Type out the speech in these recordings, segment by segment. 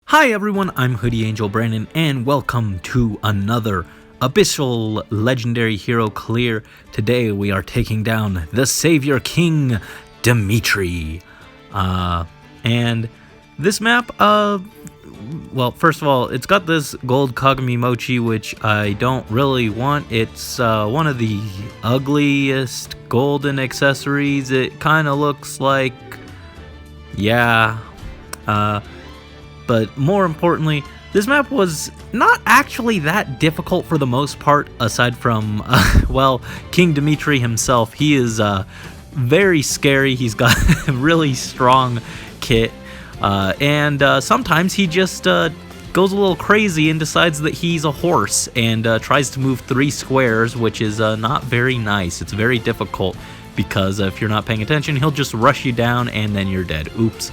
Hi everyone, I'm Hoodie Angel Brandon, and welcome to another Abyssal Legendary Hero Clear. Today we are taking down the Savior King, Dimitri. And this map, well, first of all, it's got this gold Kagami Mochi, which I don't really want. It's one of the ugliest golden accessories. It kind of looks like, yeah, but more importantly, this map was not actually that difficult for the most part, aside from, well, King Dimitri himself. He is very scary. He's got a really strong kit, and sometimes he just goes a little crazy and decides that he's a horse and tries to move 3 squares, which is not very nice. It's very difficult because if you're not paying attention, he'll just rush you down and then you're dead. Oops.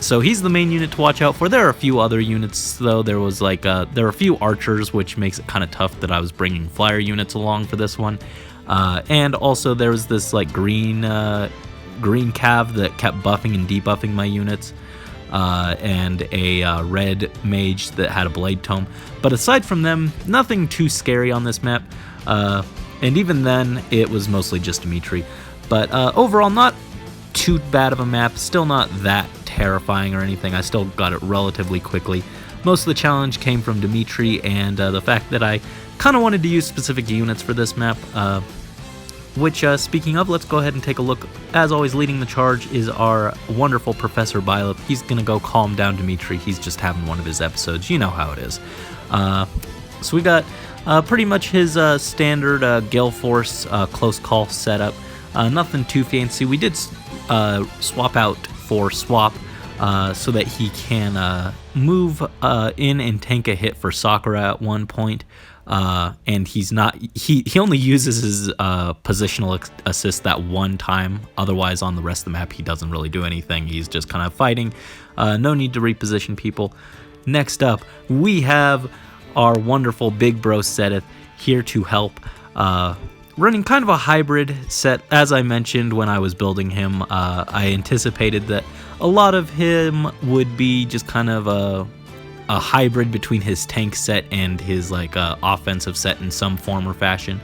So he's the main unit to watch out for. There are a few other units, though. There was like there are a few archers, which makes it kind of tough that I was bringing flyer units along for this one. And also there was this like green cav that kept buffing and debuffing my units, and a red mage that had a blade tome. But aside from them, nothing too scary on this map. And even then, it was mostly just Dimitri. But overall, not too bad of a map. Still not that terrifying or anything. I still got it relatively quickly. Most of the challenge came from Dimitri and the fact that I kind of wanted to use specific units for this map, which, speaking of, let's go ahead and take a look. As always, leading the charge is our wonderful Professor Byleth. He's gonna go calm down Dimitri. He's just having one of his episodes. You know how it is. So we got pretty much his standard Gale Force close call setup. Nothing too fancy. We did swap out for swap so that he can move in and tank a hit for Sakura at one point, and he only uses his positional assist that one time. Otherwise, on the rest of the map, he doesn't really do anything. He's just kind of fighting. No need to reposition people. Next up, we have our wonderful Big Bro Seteth here to help. Running kind of a hybrid set. As I mentioned when I was building him, I anticipated that a lot of him would be just kind of a hybrid between his tank set and his like offensive set in some form or fashion.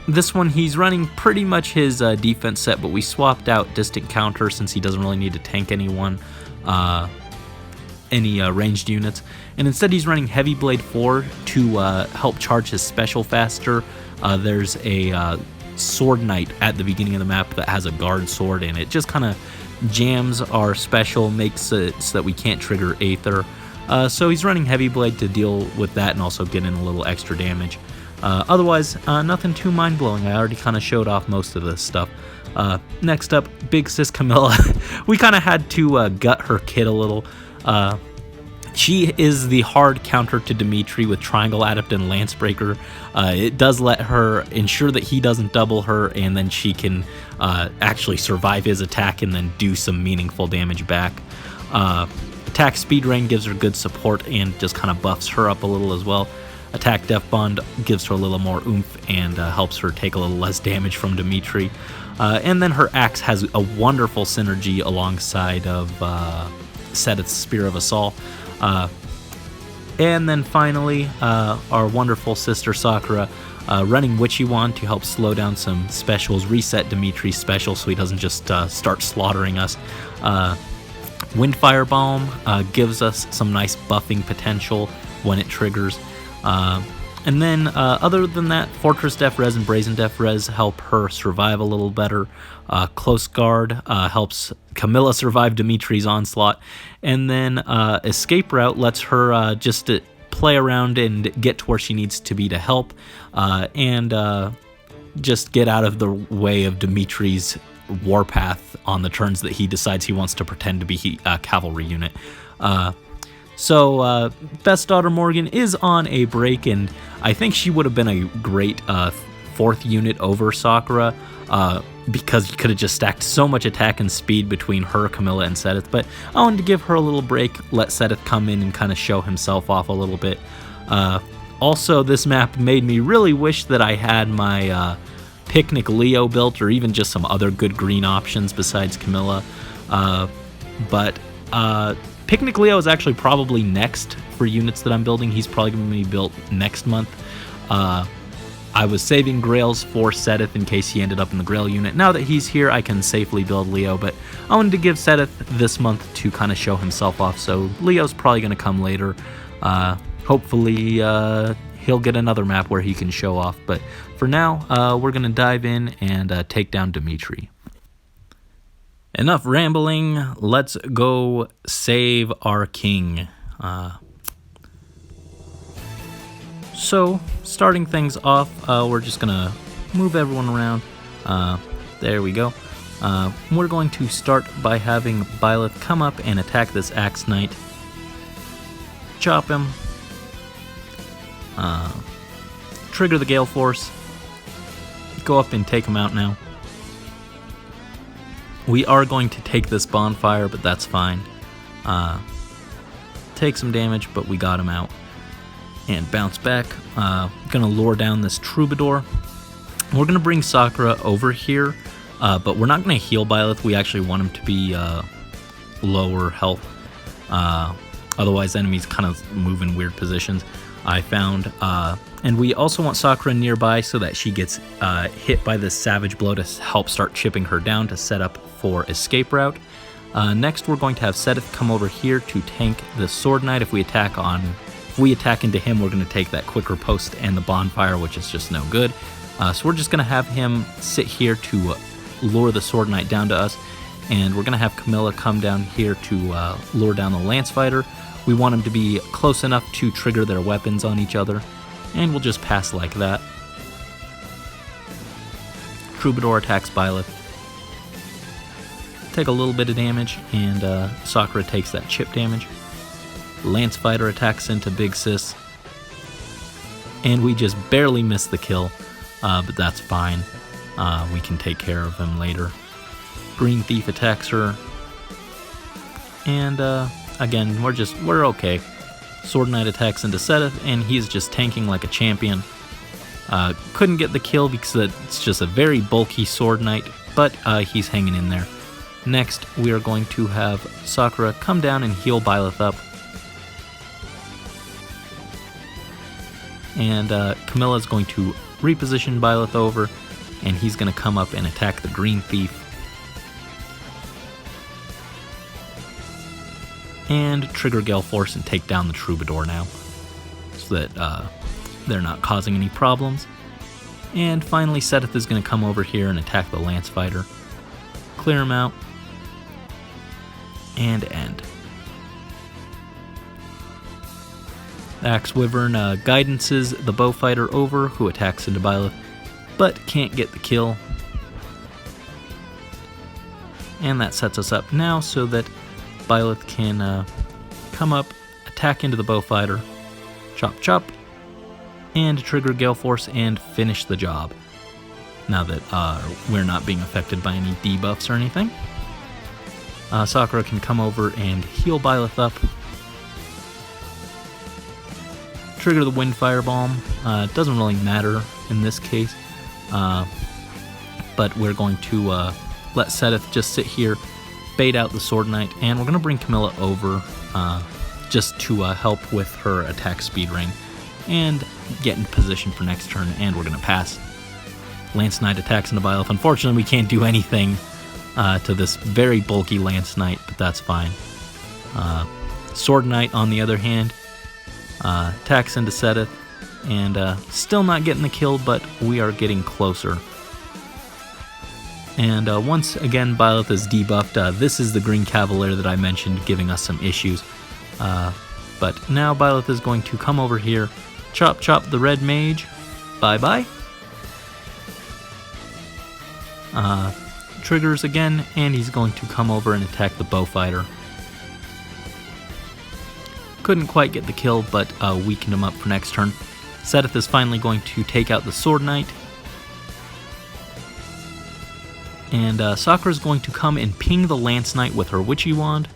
This one, he's running pretty much his defense set, but we swapped out distant counter since he doesn't really need to tank anyone, any ranged units, and instead he's running Heavy Blade 4 to help charge his special faster. There's a sword knight at the beginning of the map that has a guard sword, and it just kind of jams our special, makes it so that we can't trigger Aether. So he's running Heavy Blade to deal with that and also get in a little extra damage. Otherwise, nothing too mind-blowing. I already kind of showed off most of this stuff. Next up, Big Sis Camilla. We kind of had to gut her kit a little. She is the hard counter to Dimitri with Triangle Adept and Lancebreaker. It does let her ensure that he doesn't double her, and then she can actually survive his attack and then do some meaningful damage back. Attack Speed Rain gives her good support and just kind of buffs her up a little as well. Attack Death Bond gives her a little more oomph and helps her take a little less damage from Dimitri. And then her axe has a wonderful synergy alongside of Seteth's Spear of Assault. And then finally, our wonderful sister Sakura running Witchy Wand to help slow down some specials, reset Dimitri's special so he doesn't just start slaughtering us. Windfire Balm gives us some nice buffing potential when it triggers. And then other than that, Fortress Def Res and Brazen Def Res help her survive a little better. Close Guard helps Camilla survive Dimitri's onslaught. And then Escape Route lets her just play around and get to where she needs to be to help. And just get out of the way of Dimitri's warpath on the turns that he decides he wants to pretend to be a cavalry unit. So Best Daughter Morgan is on a break, and I think she would have been a great 4th unit over Sakura, because you could have just stacked so much attack and speed between her, Camilla, and Seteth. But I wanted to give her a little break, let Seteth come in and kind of show himself off a little bit. Also, this map made me really wish that I had my Picnic Leo built, or even just some other good green options besides Camilla. But Picnic Leo is actually probably next for units that I'm building. He's probably going to be built next month. I was saving Grails for Sedith in case he ended up in the Grail unit. Now that he's here, I can safely build Leo, but I wanted to give Sedith this month to kind of show himself off, so Leo's probably going to come later. Hopefully he'll get another map where he can show off, but for now, we're going to dive in and take down Dimitri. Enough rambling, let's go save our king. So, starting things off, we're just going to move everyone around. There we go. We're going to start by having Byleth come up and attack this Axe Knight. Chop him. Trigger the Gale Force. Go up and take him out now. We are going to take this bonfire, but that's fine. Take some damage, but we got him out. And bounce back. Gonna lure down this Troubadour. We're gonna bring Sakura over here, but we're not gonna heal Byleth. We actually want him to be lower health. Otherwise, enemies kind of move in weird positions, I found. And we also want Sakura nearby so that she gets hit by this Savage Blow to help start chipping her down to set up for escape route. Next, we're going to have Sedith come over here to tank the Sword Knight. If we attack into him, we're going to take that quicker post and the bonfire, which is just no good. So we're just going to have him sit here to lure the Sword Knight down to us, and we're going to have Camilla come down here to lure down the Lance Fighter. We want them to be close enough to trigger their weapons on each other, and we'll just pass like that. Troubadour attacks Byleth. Take a little bit of damage, and Sakura takes that chip damage. Lance Fighter attacks into Big Sis, and we just barely missed the kill, but that's fine. We can take care of him later. Green Thief attacks her, and again, we're okay. Sword Knight attacks into Sedith, and he's just tanking like a champion. Couldn't get the kill because it's just a very bulky Sword Knight, but he's hanging in there. Next, we are going to have Sakura come down and heal Byleth up. And Camilla is going to reposition Byleth over, and he's going to come up and attack the Green Thief. And trigger Gale Force and take down the Troubadour now, so that they're not causing any problems. And finally, Sedith is going to come over here and attack the Lance Fighter. Clear him out. And end. Axe Wyvern guidances the Bowfighter over, who attacks into Byleth, but can't get the kill. And that sets us up now so that Byleth can come up, attack into the Bowfighter, chop chop, and trigger Gale Force and finish the job. Now that we're not being affected by any debuffs or anything. Sakura can come over and heal Byleth up. Trigger the Wind Firebomb. It doesn't really matter in this case, but we're going to let Sedith just sit here, bait out the Sword Knight, and we're going to bring Camilla over just to help with her attack speed ring and get in position for next turn, and we're going to pass. Lance Knight attacks into Byleth. Unfortunately, we can't do anything to this very bulky Lance Knight, but that's fine. Sword Knight, on the other hand, attacks into Sedith, and still not getting the kill, but we are getting closer. And once again, Byleth is debuffed. This is the Green Cavalier that I mentioned giving us some issues. But now Byleth is going to come over here, chop chop the Red Mage, bye-bye. Triggers again, and he's going to come over and attack the Bowfighter. Couldn't quite get the kill, but weakened him up for next turn. Sedith is finally going to take out the Sword Knight. And Sakura's going to come and ping the Lance Knight with her Witchy Wand.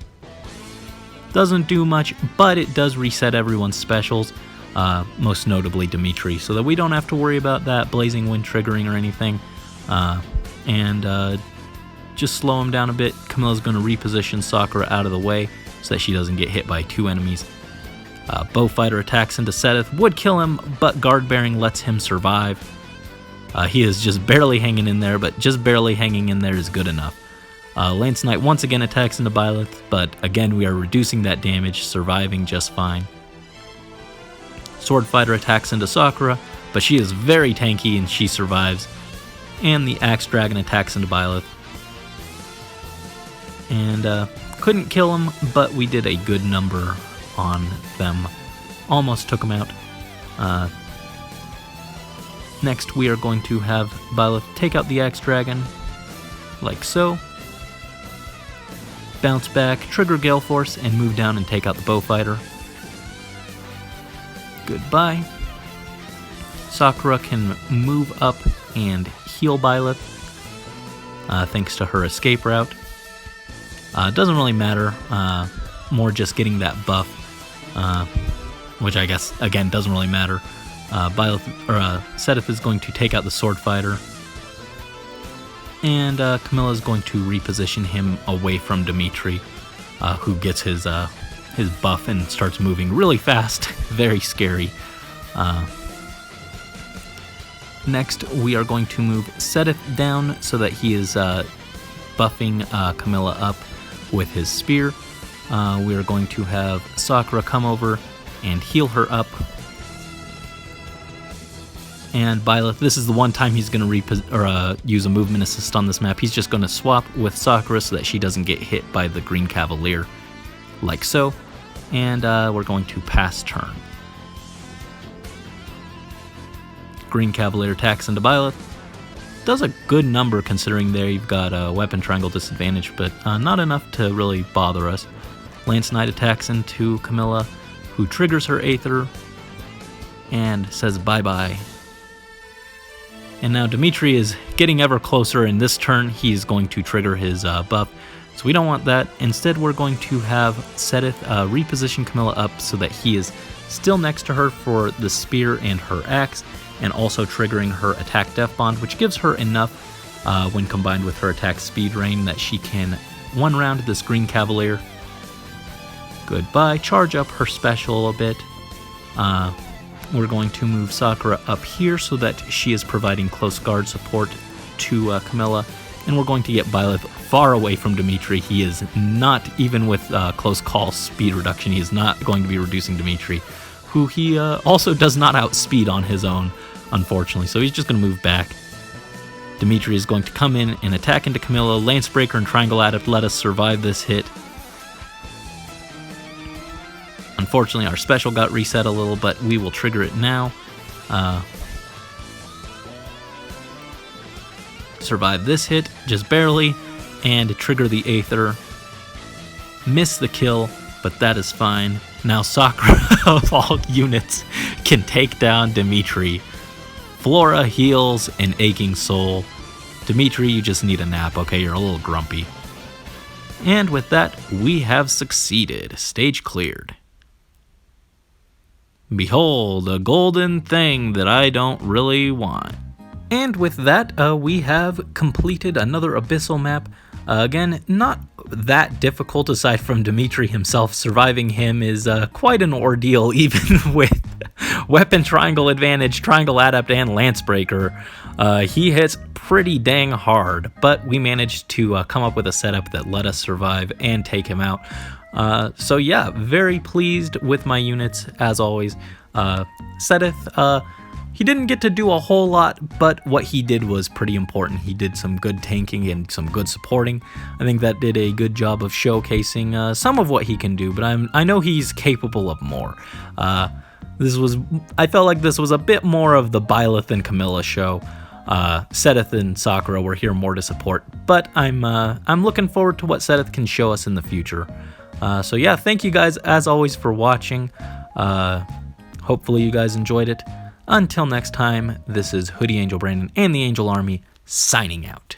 Doesn't do much, but it does reset everyone's specials. most notably Dimitri, so that we don't have to worry about that Blazing Wind triggering or anything. And just slow him down a bit. Camilla's going to reposition Sakura out of the way so that she doesn't get hit by 2 enemies. Bowfighter attacks into Seteth, would kill him, but Guard Bearing lets him survive. He is just barely hanging in there, but just barely hanging in there is good enough. Lance Knight once again attacks into Byleth, but again we are reducing that damage, surviving just fine. Sword Fighter attacks into Sakura, but she is very tanky and she survives. And the Axe Dragon attacks into Byleth. And couldn't kill him, but we did a good number on them. Almost took them out. Next we are going to have Byleth take out the Axe Dragon, like so. Bounce back, trigger Gale Force, and move down and take out the Bowfighter. Goodbye. Sakura can move up and heal Byleth, thanks to her escape route. Doesn't really matter, more just getting that buff, which I guess, again, doesn't really matter. Seteth is going to take out the Sword Fighter, and Camilla is going to reposition him away from Dimitri, who gets his buff and starts moving really fast. Very scary. Next, we are going to move Seteth down so that he is buffing Camilla up with his spear. We are going to have Sakura come over and heal her up. And Byleth, this is the one time he's going to use a movement assist on this map. He's just going to swap with Sakura so that she doesn't get hit by the Green Cavalier, like so. And we're going to pass turn. Green Cavalier attacks into Byleth. Does a good number considering there you've got a weapon triangle disadvantage, but not enough to really bother us. Lance Knight attacks into Camilla, who triggers her Aether and says bye-bye. And now Dimitri is getting ever closer. In this turn, he's going to trigger his buff, so we don't want that. Instead, we're going to have Seteth reposition Camilla up so that he is still next to her for the spear and her axe, and also triggering her attack Death Bond, which gives her enough when combined with her attack speed rain that she can one round this Green Cavalier. Goodbye. Charge up her special a bit. We're going to move Sakura up here so that she is providing close guard support to Camilla, and we're going to get Byleth far away from Dimitri. He is not, even with close call speed reduction, he is not going to be reducing Dimitri, who he also does not outspeed on his own, unfortunately, so he's just going to move back. Dimitri is going to come in and attack into Camilla. Lancebreaker and Triangle Adept let us survive this hit. Unfortunately, our special got reset a little, but we will trigger it now. Survive this hit, just barely, and trigger the Aether. Miss the kill, but that is fine. Now Sakura, of all units, can take down Dimitri. Flora heals an aching soul. Dimitri, you just need a nap, okay? You're a little grumpy. And with that, we have succeeded. Stage cleared. Behold, a golden thing that I don't really want. And with that, we have completed another Abyssal map. Again, not that difficult aside from Dimitri himself. Surviving him is quite an ordeal, even with weapon triangle advantage, triangle adept, and Lancebreaker. He hits pretty dang hard, but we managed to come up with a setup that let us survive and take him out. So yeah, very pleased with my units as always. Seteth, he didn't get to do a whole lot, but what he did was pretty important. He did some good tanking and some good supporting. I think that did a good job of showcasing some of what he can do, but I know he's capable of more. I felt like this was a bit more of the Byleth and Camilla show. Seteth and Sakura were here more to support, but I'm looking forward to what Seteth can show us in the future. So yeah, thank you guys as always for watching. Hopefully you guys enjoyed it. Until next time, this is Hoodie Angel Brandon and the Angel Army signing out.